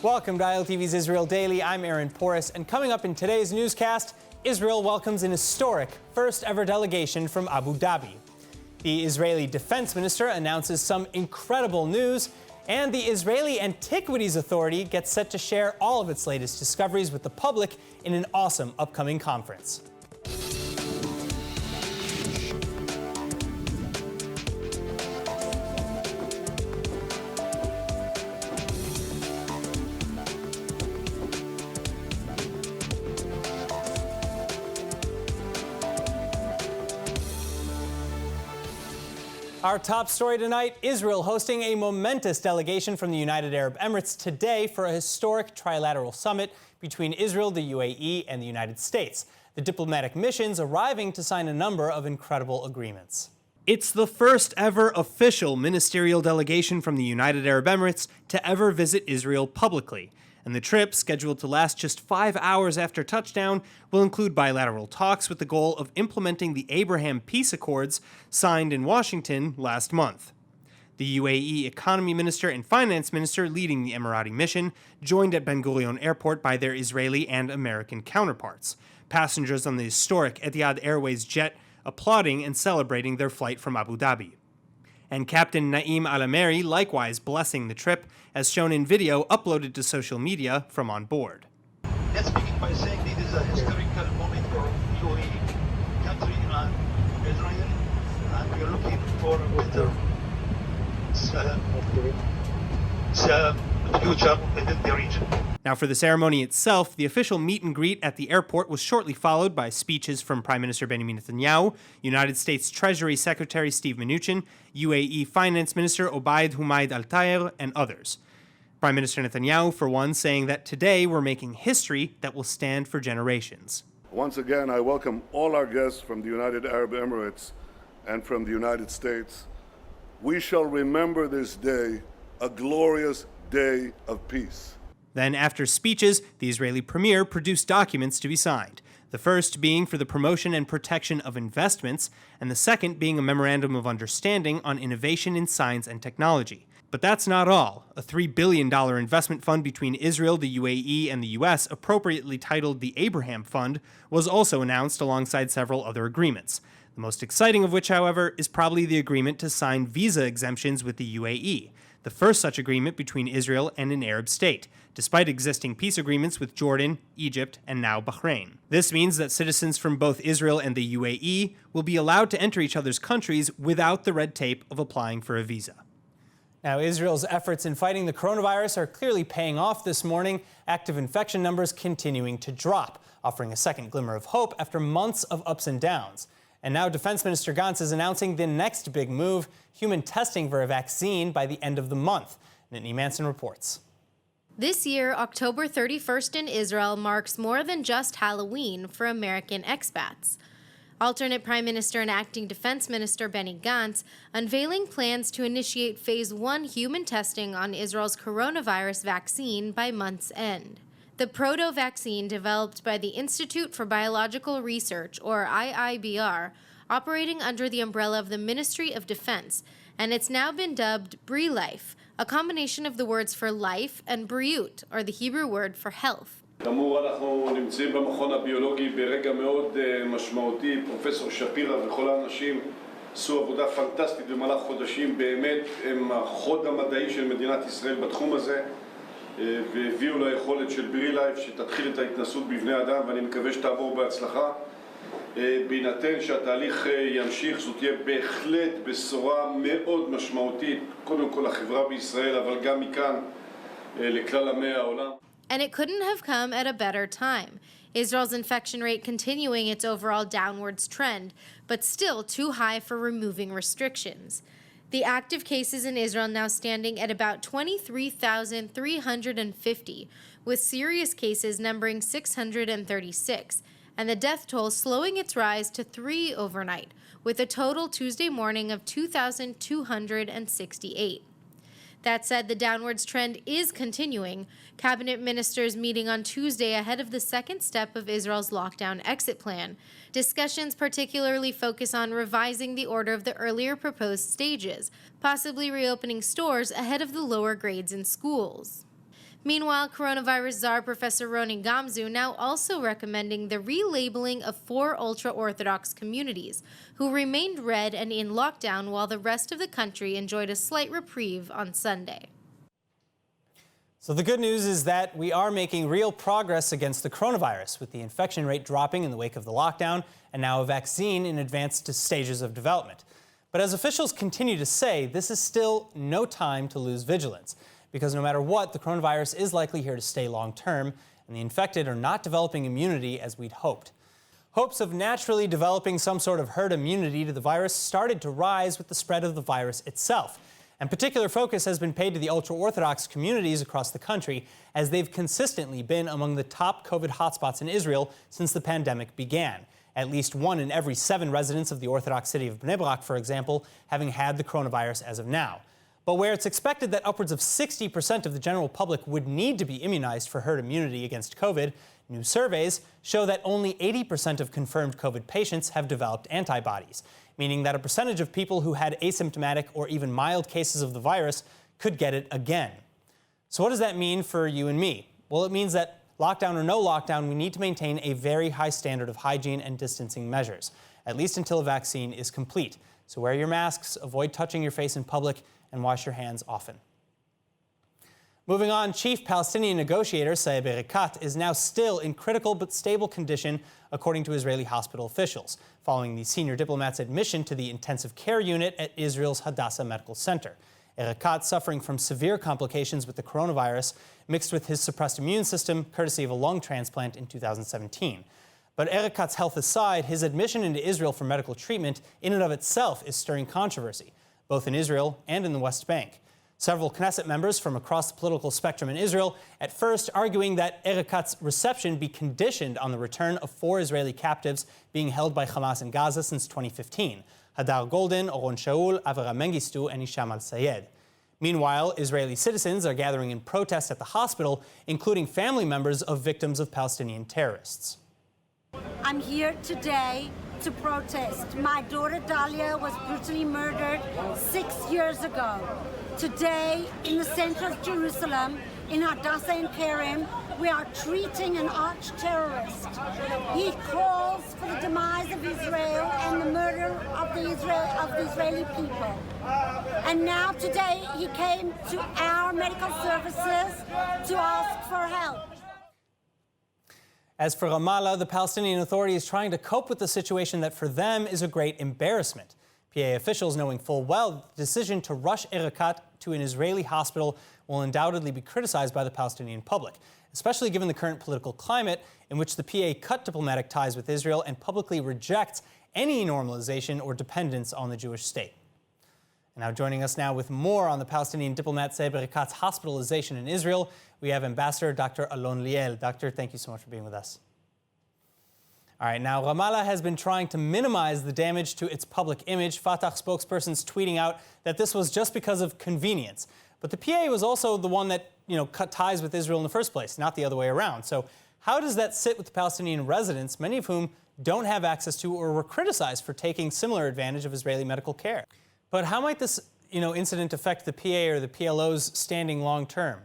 Welcome to ILTV's Israel Daily. I'm Aaron Porras, and coming up in today's newscast, Israel welcomes an historic first-ever delegation from Abu Dhabi. The Israeli Defense Minister announces some incredible news, and the Israeli Antiquities Authority gets set to share all of its latest discoveries with the public in an awesome upcoming conference. Our top story tonight, Israel hosting a momentous delegation from the United Arab Emirates today for a historic trilateral summit between Israel, the UAE, and the United States. The diplomatic missions arriving to sign a number of incredible agreements. It's the first ever official ministerial delegation from the United Arab Emirates to ever visit Israel publicly. And the trip, scheduled to last just 5 hours after touchdown, will include bilateral talks with the goal of implementing the Abraham Peace Accords signed in Washington last month. The UAE Economy Minister and Finance Minister leading the Emirati mission joined at Ben Gurion Airport by their Israeli and American counterparts. Passengers on the historic Etihad Airways jet applauding and celebrating their flight from Abu Dhabi. And Captain Naim Al-Ameri likewise blessing the trip, as shown in video uploaded to social media from on board. Let's begin by saying this is a historical moment for UAE, country and Israel, and we are looking for a better future within the region. Now, for the ceremony itself, the official meet and greet at the airport was shortly followed by speeches from Prime Minister Benjamin Netanyahu, United States Treasury Secretary Steve Mnuchin, UAE Finance Minister Obaid Humaid Al-Tayer, and others. Prime Minister Netanyahu, for one, saying that today we're making history that will stand for generations. Once again, I welcome all our guests from the United Arab Emirates and from the United States. We shall remember this day a glorious day of peace. Then, after speeches, the Israeli premier produced documents to be signed. The first being for the promotion and protection of investments, and the second being a memorandum of understanding on innovation in science and technology. But that's not all. A $3 billion investment fund between Israel, the UAE, and the U.S., appropriately titled the Abraham Fund, was also announced alongside several other agreements. The most exciting of which, however, is probably the agreement to sign visa exemptions with the UAE, the first such agreement between Israel and an Arab state, despite existing peace agreements with Jordan, Egypt, and now Bahrain. This means that citizens from both Israel and the UAE will be allowed to enter each other's countries without the red tape of applying for a visa. Now, Israel's efforts in fighting the coronavirus are clearly paying off this morning, active infection numbers continuing to drop, offering a second glimmer of hope after months of ups and downs. And now Defense Minister Gantz is announcing the next big move, human testing for a vaccine by the end of the month. Nittany Manson reports. This year, October 31st in Israel marks more than just Halloween for American expats. Alternate Prime Minister and Acting Defense Minister Benny Gantz unveiling plans to initiate Phase 1 human testing on Israel's coronavirus vaccine by month's end. The proto-vaccine, developed by the Institute for Biological Research, or IIBR, operating under the umbrella of the Ministry of Defense, and it's now been dubbed BRILIFE, a combination of the words for life and bריאות, or the Hebrew word for health. כאמור, אנחנו נמצאים במכון הביולוגי ברגע מאוד משמעותי. פרופסור שפירא וכל האנשים עשו עבודה פנטסטית במהלך חודשים. באמת הם החוד המדעי של מדינת ישראל בתחום הזה. והביאו ליכולת של BRILIFE שתתחיל את ההתנסות בבני אדם, ואני מקווה שתעבור בהצלחה. בהינתן שהתהליך ימשיך, זאת תהיה בהחלט בשורה מאוד משמעותית, קודם כל לחברה בישראל, אבל גם מכאן לכלל עמי העולם. And it couldn't have come at a better time. Israel's infection rate continuing its overall downwards trend, but still too high for removing restrictions. The active cases in Israel now standing at about 23,350, with serious cases numbering 636, and the death toll slowing its rise to 3 overnight, with a total Tuesday morning of 2,268. That said, the downwards trend is continuing. Cabinet ministers meeting on Tuesday ahead of the second step of Israel's lockdown exit plan. Discussions particularly focus on revising the order of the earlier proposed stages, possibly reopening stores ahead of the lower grades in schools. Meanwhile, coronavirus czar Professor Roni Gamzu now also recommending the relabeling of 4 ultra-Orthodox communities, who remained red and in lockdown while the rest of the country enjoyed a slight reprieve on Sunday. So the good news is that we are making real progress against the coronavirus, with the infection rate dropping in the wake of the lockdown and now a vaccine in advanced stages of development. But as officials continue to say, this is still no time to lose vigilance, because no matter what, the coronavirus is likely here to stay long-term, and the infected are not developing immunity as we'd hoped. Hopes of naturally developing some sort of herd immunity to the virus started to rise with the spread of the virus itself. And particular focus has been paid to the ultra-Orthodox communities across the country, as they've consistently been among the top COVID hotspots in Israel since the pandemic began. At least 1 in every 7 residents of the Orthodox city of Bnei Brak, for example, having had the coronavirus as of now. But where it's expected that upwards of 60% of the general public would need to be immunized for herd immunity against COVID, new surveys show that only 80% of confirmed COVID patients have developed antibodies, meaning that a percentage of people who had asymptomatic or even mild cases of the virus could get it again. So what does that mean for you and me? Well, it means that lockdown or no lockdown, we need to maintain a very high standard of hygiene and distancing measures, at least until a vaccine is complete. So wear your masks, avoid touching your face in public, and wash your hands often. Moving on, Chief Palestinian negotiator Saeb Erekat is now still in critical but stable condition, according to Israeli hospital officials, following the senior diplomat's admission to the intensive care unit at Israel's Hadassah Medical Center. Erekat suffering from severe complications with the coronavirus, mixed with his suppressed immune system, courtesy of a lung transplant in 2017. But Erekat's health aside, his admission into Israel for medical treatment in and of itself is stirring controversy, both in Israel and in the West Bank. Several Knesset members from across the political spectrum in Israel at first arguing that Erekat's reception be conditioned on the return of 4 Israeli captives being held by Hamas in Gaza since 2015, Hadar Golden, Oron Shaul, Avram Mengistu, and Hisham al-Sayed. Meanwhile, Israeli citizens are gathering in protest at the hospital, including family members of victims of Palestinian terrorists. I'm here today to protest. My daughter Dalia was brutally murdered 6 years ago. Today, in the center of Jerusalem, in Hadassah and Kerem, we are treating an arch-terrorist. He calls for the demise of Israel and the murder of the Israeli people. And now today, he came to our medical services to ask for help. As for Ramallah, the Palestinian Authority is trying to cope with the situation that for them is a great embarrassment. PA officials knowing full well the decision to rush Erekat to an Israeli hospital will undoubtedly be criticized by the Palestinian public, especially given the current political climate in which the PA cut diplomatic ties with Israel and publicly rejects any normalization or dependence on the Jewish state. And now joining us now with more on the Palestinian diplomat Saeb Erekat's hospitalization in Israel, we have Ambassador Dr. Alon Liel. Doctor, thank you so much for being with us. All right, now Ramallah has been trying to minimize the damage to its public image. Fatah spokespersons tweeting out that this was just because of convenience. But the PA was also the one that, cut ties with Israel in the first place, not the other way around. So how does that sit with the Palestinian residents, many of whom don't have access to or were criticized for taking similar advantage of Israeli medical care? But how might this, incident affect the PA or the PLO's standing long term?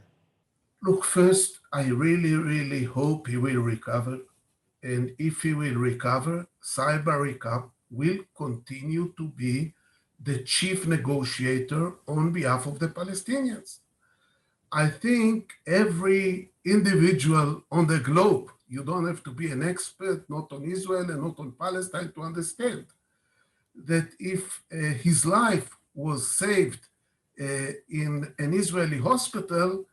Look, first, I really, really hope he will recover. And if he will recover, Saeb Erekat will continue to be the chief negotiator on behalf of the Palestinians. I think every individual on the globe, you don't have to be an expert, not on Israel and not on Palestine, to understand that if his life was saved in an Israeli hospital,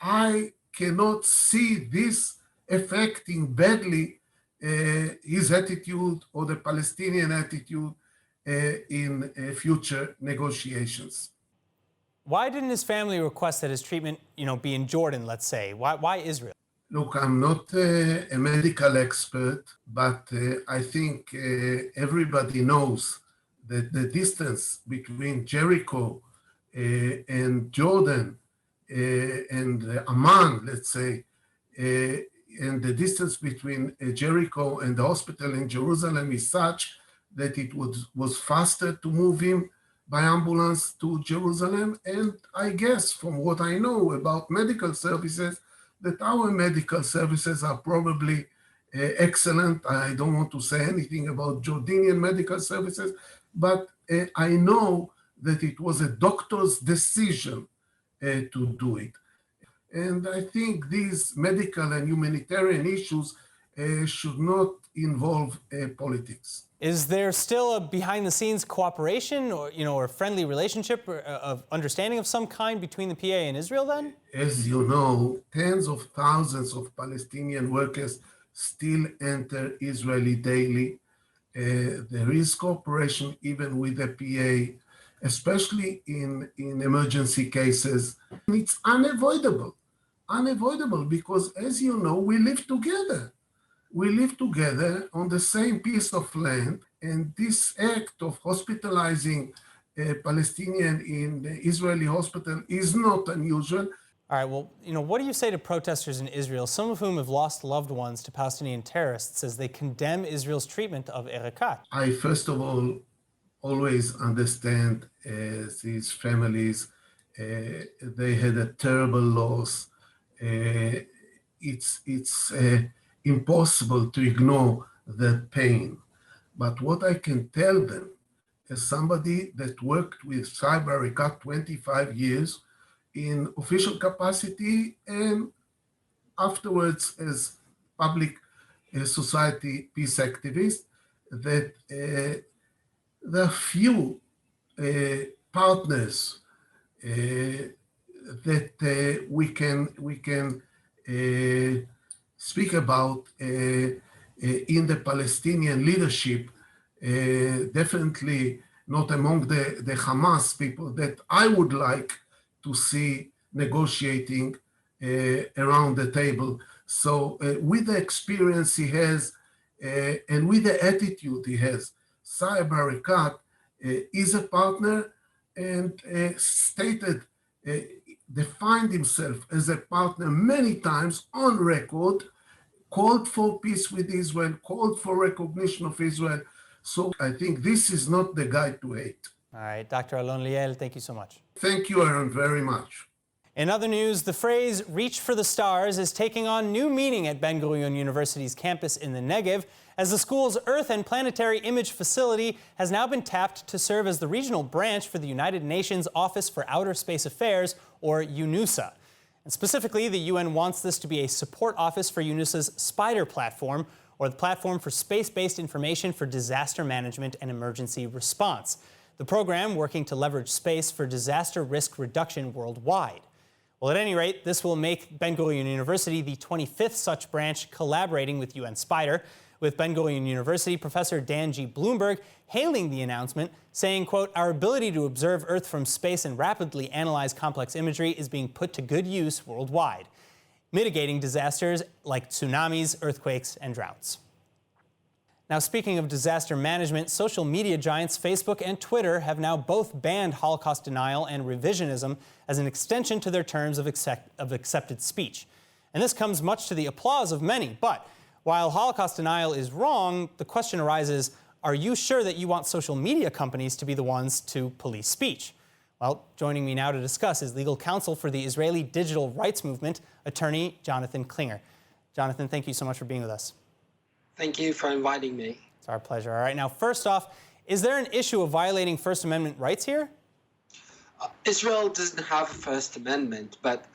I cannot see this affecting badly his attitude or the Palestinian attitude in future negotiations. Why didn't his family request that his treatment, be in Jordan, let's say? Why Israel? Look, I'm not a medical expert, but I think everybody knows that the distance between Jericho and Jordan and Amman, let's say, and the distance between Jericho and the hospital in Jerusalem is such that it was faster to move him by ambulance to Jerusalem. And I guess from what I know about medical services, that our medical services are probably excellent. I don't want to say anything about Jordanian medical services, but I know that it was a doctor's decision to do it. And I think these medical and humanitarian issues should not involve politics. Is there still a behind-the-scenes cooperation, or or friendly relationship, or of understanding of some kind between the PA and Israel? Then, as you know, tens of thousands of Palestinian workers still enter Israeli daily. There is cooperation even with the PA, especially in emergency cases. It's unavoidable because, as you know, we live together. We live together on the same piece of land, and this act of hospitalizing a Palestinian in the Israeli hospital is not unusual. All right, well, what do you say to protesters in Israel, some of whom have lost loved ones to Palestinian terrorists, as they condemn Israel's treatment of Erekat? I, first of all, always understand these families. They had a terrible loss. It's impossible to ignore that pain. But what I can tell them, as somebody that worked with Saib Erekat 25 years in official capacity and afterwards as public society peace activist, that there are few partners that we can speak about in the Palestinian leadership, definitely not among the Hamas people that I would like to see negotiating around the table. So with the experience he has and with the attitude he has, Saib Erekat is a partner and defined himself as a partner many times on record, called for peace with Israel, called for recognition of Israel. So I think this is not the guy to hate. All right, Dr. Alon Liel, thank you so much. Thank you, Aaron, very much. In other news, the phrase "reach for the stars" is taking on new meaning at Ben Gurion University's campus in the Negev, as the school's Earth and Planetary Image facility has now been tapped to serve as the regional branch for the United Nations Office for Outer Space Affairs, or UNUSA. And specifically, the UN wants this to be a support office for UNUSA's SPIDER platform, or the platform for space-based information for disaster management and emergency response. The program working to leverage space for disaster risk reduction worldwide. Well, at any rate, this will make Ben Gurion University the 25th such branch collaborating with UN SPIDER, with Ben Gurion University Professor Dan G. Bloomberg hailing the announcement, saying, quote, "Our ability to observe Earth from space and rapidly analyze complex imagery is being put to good use worldwide, mitigating disasters like tsunamis, earthquakes, and droughts." Now, speaking of disaster management, social media giants Facebook and Twitter have now both banned Holocaust denial and revisionism as an extension to their terms of accepted speech. And this comes much to the applause of many. But while Holocaust denial is wrong, the question arises, are you sure that you want social media companies to be the ones to police speech? Well, joining me now to discuss is legal counsel for the Israeli digital rights movement, attorney Jonathan Klinger. Jonathan, thank you so much for being with us. Thank you for inviting me. It's our pleasure. All right, now, first off, is there an issue of violating First Amendment rights here? Israel doesn't have a First Amendment, but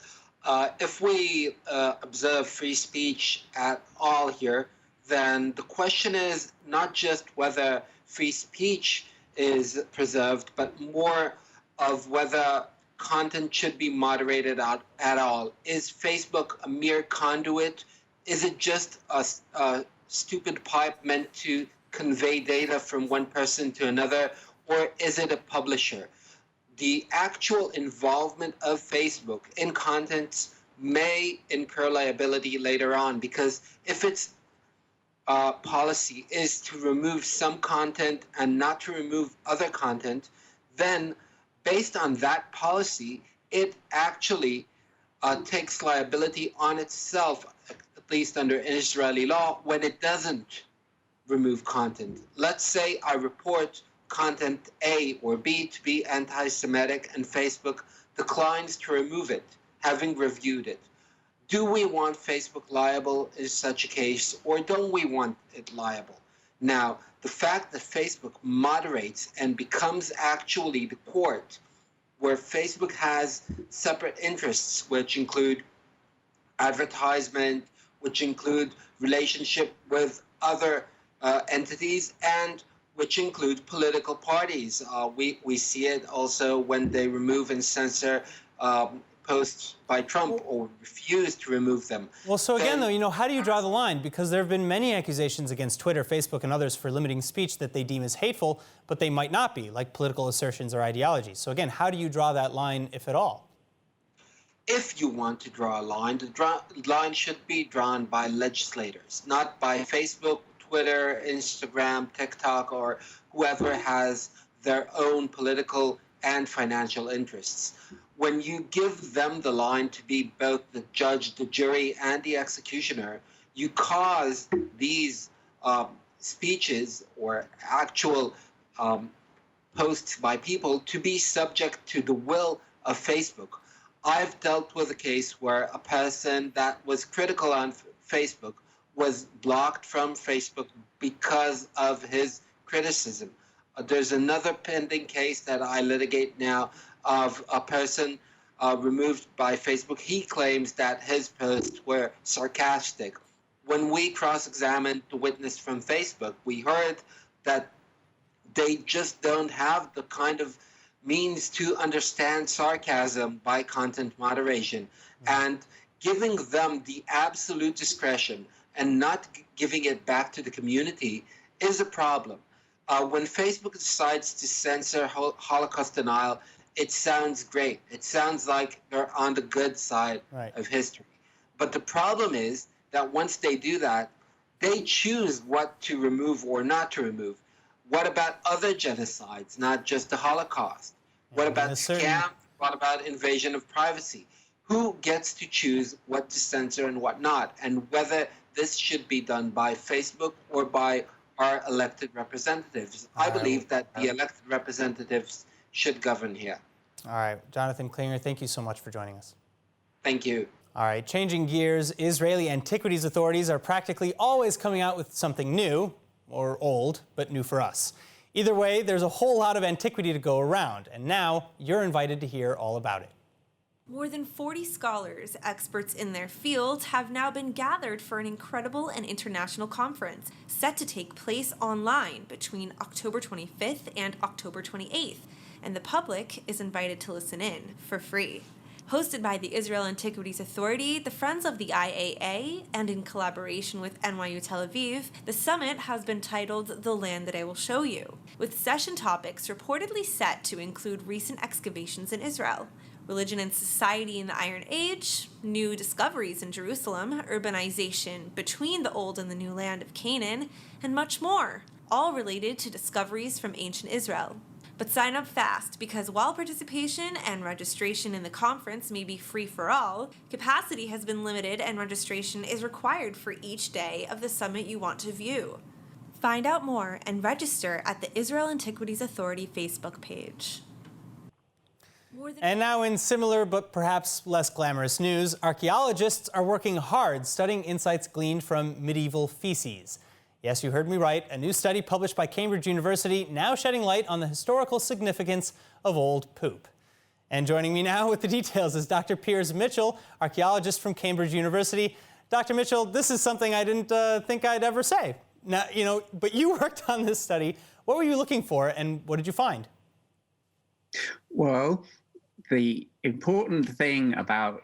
if we observe free speech at all here, then the question is not just whether free speech is preserved, but more of whether content should be moderated at all. Is Facebook a mere conduit? Is it just a stupid pipe meant to convey data from one person to another, or is it a publisher? The actual involvement of Facebook in contents may incur liability later on, because if its policy is to remove some content and not to remove other content, then based on that policy, it actually takes liability on itself, at least under Israeli law, when it doesn't remove content. Let's say I report content A or B to be anti-Semitic, and Facebook declines to remove it, having reviewed it. Do we want Facebook liable in such a case, or don't we want it liable? Now, the fact that Facebook moderates and becomes actually the court where Facebook has separate interests, which include advertisement, which include relationship with other entities, and which include political parties. We see it also when they remove and censor posts by Trump or refuse to remove them. Well, so again, though, how do you draw the line? Because there have been many accusations against Twitter, Facebook, and others for limiting speech that they deem as hateful, but they might not be, like political assertions or ideologies. So again, how do you draw that line, if at all? If you want to draw a line, the line should be drawn by legislators, not by Facebook, Twitter, Instagram, TikTok, or whoever has their own political and financial interests. When you give them the line to be both the judge, the jury, and the executioner, you cause these speeches or actual posts by people to be subject to the will of Facebook. I've dealt with a case where a person that was critical on Facebook was blocked from Facebook because of his criticism. There's another pending case that I litigate now of a person removed by Facebook. He claims that his posts were sarcastic. When we cross-examined the witness from Facebook, we heard that they just don't have the kind of means to understand sarcasm by content moderation. And giving them the absolute discretion and not giving it back to the community is a problem. When Facebook decides to censor Holocaust denial, it sounds great. It sounds like they're on the good side of history. But the problem is that once they do that, they choose what to remove or not to remove. What about other genocides, not just the Holocaust? What about scams? What about invasion of privacy? Who gets to choose what to censor and what not? And whether this should be done by Facebook or by our elected representatives. I believe that the elected representatives should govern here. All right. Jonathan Klinger, thank you so much for joining us. Thank you. All right. Changing gears, Israeli Antiquities Authorities are practically always coming out with something new, or old, but new for us. Either way, there's a whole lot of antiquity to go around, and now you're invited to hear all about it. More than 40 scholars, experts in their field, have now been gathered for an incredible and international conference set to take place online between October 25th and October 28th, and the public is invited to listen in for free. Hosted by the Israeli Antiquities Authority, the Friends of the IAA, and in collaboration with NYU Tel Aviv, the summit has been titled The Land That I Will Show You, with session topics reportedly set to include recent excavations in Israel, religion and society in the Iron Age, new discoveries in Jerusalem, urbanization between the old and the new land of Canaan, and much more, all related to discoveries from ancient Israel. But sign up fast, because while participation and registration in the conference may be free for all, capacity has been limited and registration is required for each day of the summit you want to view. Find out more and register at the Israeli Antiquities Authority Facebook page. And now in similar but perhaps less glamorous news, archaeologists are working hard studying insights gleaned from medieval feces. Yes, you heard me right. A new study published by Cambridge University now shedding light on the historical significance of old poop. And joining me now with the details is Dr. Piers Mitchell, archaeologist from Cambridge University. Dr. Mitchell, this is something I didn't think I'd ever say. Now, but you worked on this study. What were you looking for, and what did you find? Well, the important thing about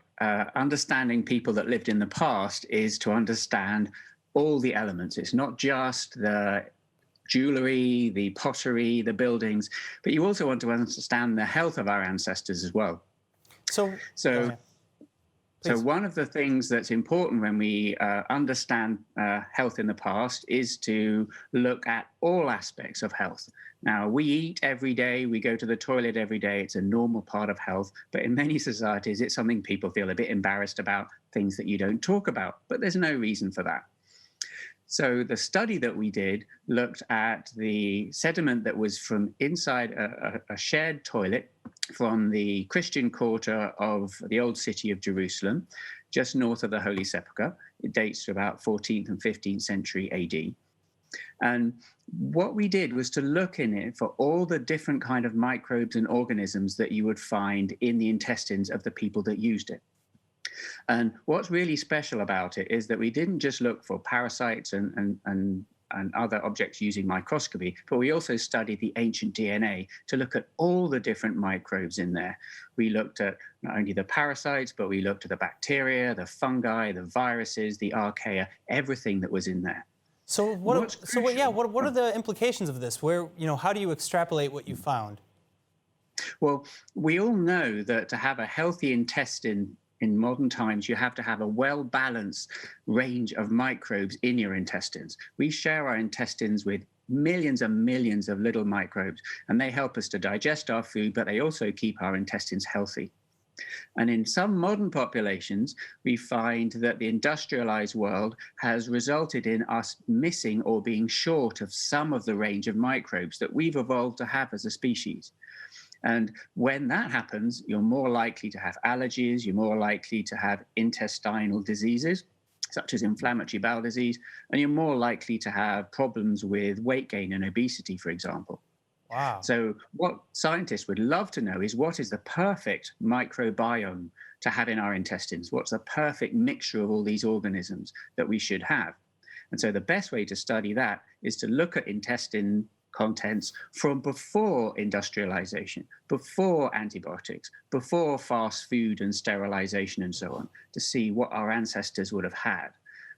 understanding people that lived in the past is to understand all the elements. It's not just the jewelry, the pottery, the buildings, but you also want to understand the health of our ancestors as well. So one of the things that's important when we understand health in the past is to look at all aspects of health. Now, we eat every day, we go to the toilet every day, it's a normal part of health, but in many societies, it's something people feel a bit embarrassed about, things that you don't talk about, but there's no reason for that. So the study that we did looked at the sediment that was from inside a shared toilet from the Christian quarter of the old city of Jerusalem, just north of the Holy Sepulchre. It dates to about 14th and 15th century AD. And what we did was to look in it for all the different kind of microbes and organisms that you would find in the intestines of the people that used it. And what's really special about it is that we didn't just look for parasites and other objects using microscopy, but we also studied the ancient DNA to look at all the different microbes in there. We looked at not only the parasites, but we looked at the bacteria, the fungi, the viruses, the archaea, everything that was in there. So what are the implications of this? How do you extrapolate what you found? Well, we all know that to have a healthy intestine in modern times, you have to have a well-balanced range of microbes in your intestines. We share our intestines with millions and millions of little microbes, and they help us to digest our food, but they also keep our intestines healthy. And in some modern populations, we find that the industrialized world has resulted in us missing or being short of some of the range of microbes that we've evolved to have as a species. And when that happens, you're more likely to have allergies, you're more likely to have intestinal diseases, such as inflammatory bowel disease, and you're more likely to have problems with weight gain and obesity, for example. Wow. So what scientists would love to know is what is the perfect microbiome to have in our intestines? What's the perfect mixture of all these organisms that we should have? And so the best way to study that is to look at intestine contents from before industrialization, before antibiotics, before fast food and sterilization and so on, to see what our ancestors would have had.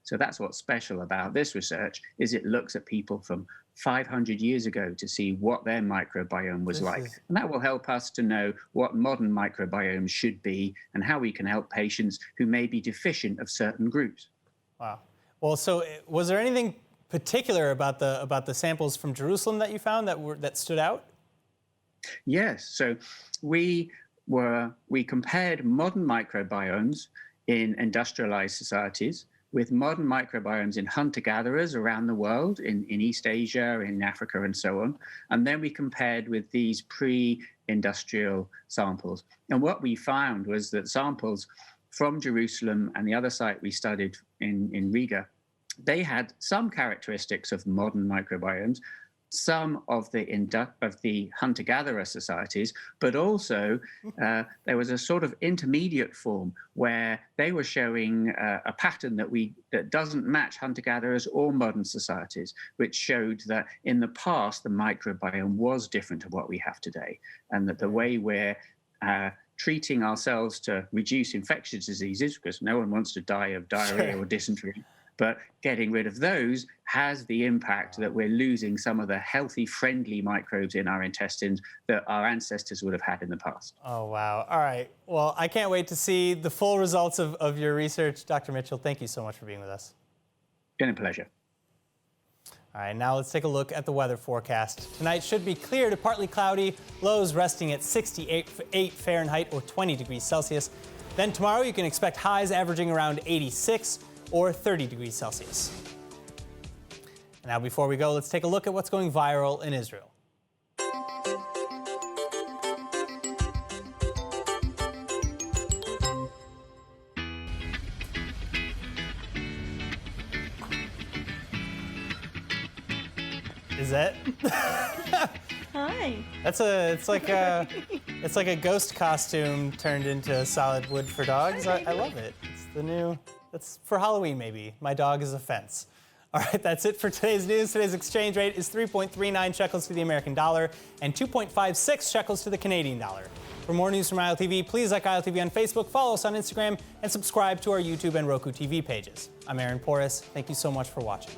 So that's what's special about this research, is it looks at people from 500 years ago to see what their microbiome was like. And that will help us to know what modern microbiomes should be and how we can help patients who may be deficient of certain groups. Wow. Well, so was there anything particular about the samples from Jerusalem that you found that stood out? Yes. So we compared modern microbiomes in industrialized societies with modern microbiomes in hunter-gatherers around the world, in East Asia, in Africa, and so on. And then we compared with these pre-industrial samples. And what we found was that samples from Jerusalem and the other site we studied in Riga, they had some characteristics of modern microbiomes, some of the hunter-gatherer societies, but also there was a sort of intermediate form where they were showing a pattern that doesn't match hunter-gatherers or modern societies, which showed that in the past the microbiome was different to what we have today, and that the way we're treating ourselves to reduce infectious diseases, because no one wants to die of diarrhea or dysentery, but getting rid of those has the impact that we're losing some of the healthy, friendly microbes in our intestines that our ancestors would have had in the past. Oh, wow. All right. Well, I can't wait to see the full results of your research. Dr. Mitchell, thank you so much for being with us. Been a pleasure. All right, now let's take a look at the weather forecast. Tonight should be clear to partly cloudy, lows resting at 68 Fahrenheit or 20 degrees Celsius. Then tomorrow you can expect highs averaging around 86 or 30 degrees Celsius. Now, before we go, let's take a look at what's going viral in Israel. Is that? Hi. It's like a ghost costume turned into solid wood for dogs. I love it. It's the new. That's for Halloween, maybe. My dog is a fence. All right, that's it for today's news. Today's exchange rate is 3.39 shekels to the American dollar and 2.56 shekels to the Canadian dollar. For more news from ILTV, please like ILTV on Facebook, follow us on Instagram, and subscribe to our YouTube and Roku TV pages. I'm Aaron Porras. Thank you so much for watching.